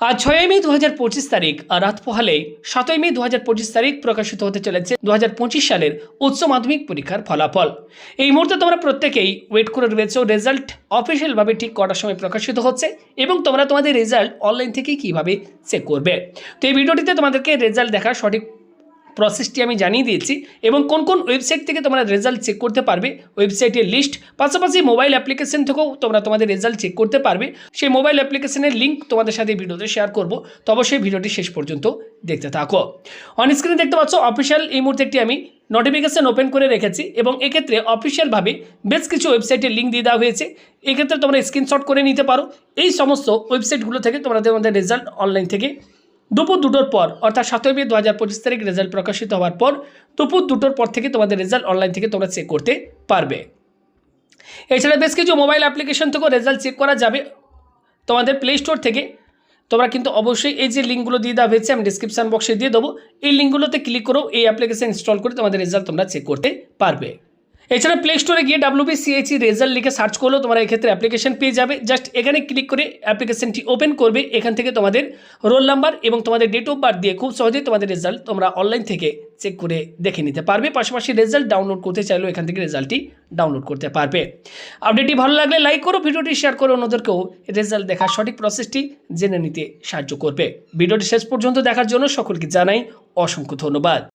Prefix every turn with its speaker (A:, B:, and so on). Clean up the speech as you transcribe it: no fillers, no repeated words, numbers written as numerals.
A: আজ 6 মে 2025 তারিখ রাত পোহালে 7 মে 2025 তারিখ প্রকাশিত হতে চলেছে 2025 সালের উচ্চ মাধ্যমিক পরীক্ষার ফলাফল। এই মুহূর্তে তোমরা প্রত্যেকেই ওয়েট করে রয়েছো রেজাল্ট অফিসিয়ালভাবে ঠিক কটার সময় প্রকাশিত হচ্ছে এবং তোমরা তোমাদের রেজাল্ট অনলাইন থেকে কিভাবে চেক করবে। তো এই ভিডিওটিতে তোমাদেরকে রেজাল্ট দেখার সঠিক প্রসেসটি আমি জানিয়ে দিয়েছি এবং কোন কোন ওয়েবসাইট থেকে তোমরা রেজাল্ট চেক করতে পারবে, ওয়েবসাইটের লিস্ট, পাশাপাশি মোবাইল অ্যাপ্লিকেশন থেকেও তোমরা তোমাদের রেজাল্ট চেক করতে পারবে। সেই মোবাইল অ্যাপ্লিকেশনের লিঙ্ক তোমাদের সাথে ভিডিওতে শেয়ার করব, তো অবশ্যই ভিডিওটি শেষ পর্যন্ত দেখতে থাকো। অন স্ক্রিনে দেখতে পাচ্ছ অফিসিয়াল এই মুহূর্তে একটি আমি নোটিফিকেশন ওপেন করে রেখেছি এবং এক্ষেত্রে অফিসিয়ালভাবে বেশ কিছু ওয়েবসাইটের লিঙ্ক দিয়ে দেওয়া হয়েছে। এক্ষেত্রে তোমরা স্ক্রিনশট করে নিতে পারো। এই সমস্ত ওয়েবসাইটগুলো থেকে তোমরা তোমাদের রেজাল্ট অনলাইন থেকে দুপুর 2টোর পর অর্থাৎ 7 মে 2025 তারিখ রেজাল্ট প্রকাশিত হওয়ার পর দুপুর 2টোর পর থেকে তোমাদের রেজাল্ট অনলাইন থেকে তোমরা চেক করতে পারবে। এছাড়া বেশ কিছু মোবাইল অ্যাপ্লিকেশন থেকেও রেজাল্ট চেক করা যাবে তোমাদের প্লে স্টোর থেকে। তোমরা কিন্তু অবশ্যই এই যে লিঙ্কগুলো দিয়ে দেওয়া হয়েছে আমি ডিসক্রিপশন বক্সে দিয়ে দেবো, এই লিঙ্কগুলোতে ক্লিক করেও এই অ্যাপ্লিকেশন ইনস্টল করে তোমাদের রেজাল্ট তোমরা চেক করতে পারবে। এছাড়া প্লে স্টোরে গিয়ে WBCHE রেজাল্ট লিখে সার্চ করলেও তোমরা এক্ষেত্রে অ্যাপ্লিকেশন পেয়ে যাবে। জাস্ট এখানে ক্লিক করে অ্যাপ্লিকেশনটি ওপেন করবে। এখান থেকে তোমাদের রোল নাম্বার এবং তোমাদের ডেট অফ বার্থ দিয়ে খুব সহজেই তোমাদের রেজাল্ট তোমরা অনলাইন থেকে চেক করে দেখে নিতে পারবে। পাশাপাশি রেজাল্ট ডাউনলোড করতে চাইলেও এখান থেকে রেজাল্টটি ডাউনলোড করতে পারবে। আপডেটটি ভালো লাগলে লাইক করো, ভিডিওটি শেয়ার করো, অন্যদেরকেও রেজাল্ট দেখার সঠিক প্রসেসটি জেনে নিতে সাহায্য করবে। ভিডিওটি শেষ পর্যন্ত দেখার জন্য সকলকে জানাই অসংখ্য ধন্যবাদ।